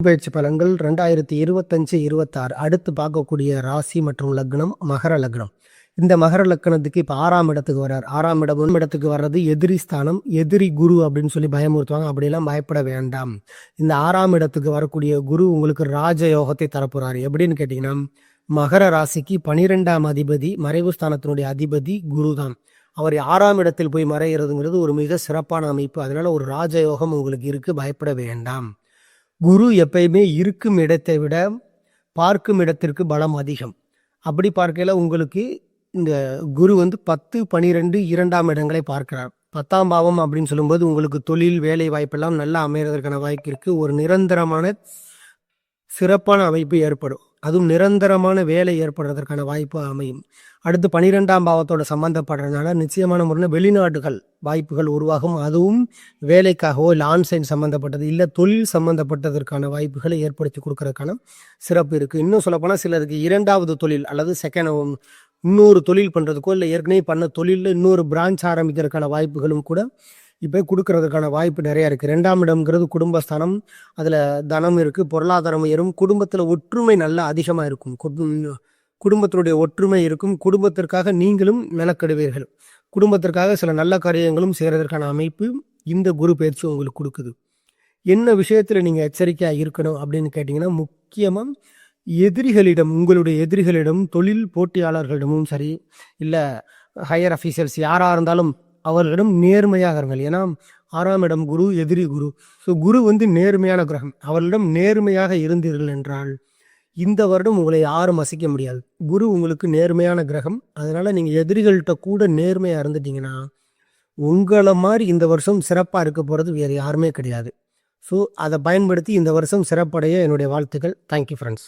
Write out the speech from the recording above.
பயிற்சி பலன்கள் 2025-26 அடுத்து பார்க்கக்கூடிய ராசி மற்றும் லக்னம் மகர லக்னம். இந்த மகர லக்னத்துக்கு இப்போ 6ஆம் இடத்துக்கு வர்றார். 6ஆம் இடத்துக்கு வர்றது எதிரி ஸ்தானம், எதிரி குரு அப்படின்னு சொல்லி பயமுறுத்துவாங்க. அப்படியெல்லாம் பயப்பட வேண்டாம். இந்த 6ஆம் இடத்துக்கு வரக்கூடிய குரு உங்களுக்கு ராஜயோகத்தை தரப்போறாரு. எப்படின்னு கேட்டிங்கன்னா, மகர ராசிக்கு 12ஆம் அதிபதி, மறைவு ஸ்தானத்தினுடைய அதிபதி குரு தான். அவர் 6ஆம் இடத்தில் போய் மறைகிறதுங்கிறது ஒரு மிக சிறப்பான அமைப்பு. அதனால ஒரு ராஜயோகம் உங்களுக்கு இருக்கு, பயப்பட வேண்டாம். குரு எப்பயுமே இருக்கும் இடத்தை விட பார்க்கும் இடத்திற்கு பலம் அதிகம். அப்படி பார்க்கையில் உங்களுக்கு இந்த குரு 10, 12 2ஆம் இடங்களை பார்க்கிறார். 10ஆம் பாவம் அப்படின்னு சொல்லும்போது உங்களுக்கு தொழில், வேலை வாய்ப்பெல்லாம் நல்லா அமைகிறதுக்கான வாய்ப்பு இருக்குது. ஒரு நிரந்தரமான சிறப்பான அமைப்பு ஏற்படும். அதுவும் நிரந்தரமான வேலை ஏற்படுறதற்கான வாய்ப்பு அமையும். அடுத்து 12ஆம் பாவத்தோட சம்மந்தப்படுறதுனால நிச்சயமான முறையில் வெளிநாடுகள் வாய்ப்புகள் உருவாகும். அதுவும் வேலைக்காகவோ இல்லை ஆன்சைன் சம்மந்தப்பட்டது இல்லை தொழில் சம்மந்தப்பட்டதற்கான வாய்ப்புகளை ஏற்படுத்தி கொடுக்கறதுக்கான சிறப்பு இருக்குது. இன்னும் சொல்லப்போனால் சிலருக்கு 2வது தொழில் அல்லது இன்னொரு தொழில் பண்ணுறதுக்கோ இல்லை ஏற்கனவே பண்ண தொழிலில் இன்னொரு பிரான்ச் ஆரம்பிக்கிறதுக்கான வாய்ப்புகளும் கூட இப்போ கொடுக்கறதுக்கான வாய்ப்பு நிறையா இருக்குது. 2ஆம் இடம்ங்கிறது குடும்பஸ்தானம். அதில் தனம் இருக்குது, பொருளாதாரம் உயரும், குடும்பத்தில் ஒற்றுமை நல்லா அதிகமாக இருக்கும். குடும்பத்தினுடைய ஒற்றுமை இருக்கும். குடும்பத்திற்காக நீங்களும் மெனக்கெடுவீர்கள். குடும்பத்திற்காக சில நல்ல காரியங்களும் செய்கிறதற்கான அமைப்பு இந்த குரு பயிற்சி உங்களுக்கு கொடுக்குது. என்ன விஷயத்தில் நீங்கள் எச்சரிக்கையாக இருக்கணும் அப்படின்னு கேட்டிங்கன்னா, முக்கியமாக எதிரிகளிடம், உங்களுடைய எதிரிகளிடம், தொழில் போட்டியாளர்களிடமும் சரி இல்லை ஹையர் அஃபீஷியல்ஸ் யாராக இருந்தாலும் அவர்களிடம் நேர்மையாக இருங்கள். ஏன்னா 6ஆம் இடம் குரு, எதிரி குரு. ஸோ குரு நேர்மையான கிரகம். அவர்களிடம் நேர்மையாக இருந்தீர்கள் என்றால் இந்த வருடம் உங்களை யாரும் அசைக்க முடியாது. குரு உங்களுக்கு நேர்மையான கிரகம். அதனால் நீங்கள் எதிரிகள்கிட்ட கூட நேர்மையாக இருந்துட்டீங்கன்னா உங்களை மாதிரி இந்த வருஷம் சிறப்பாக இருக்க போகிறது வேறு யாருமே கிடையாது. ஸோ அதை பயன்படுத்தி இந்த வருஷம் சிறப்படைய என்னுடைய வாழ்த்துக்கள். Thank you friends.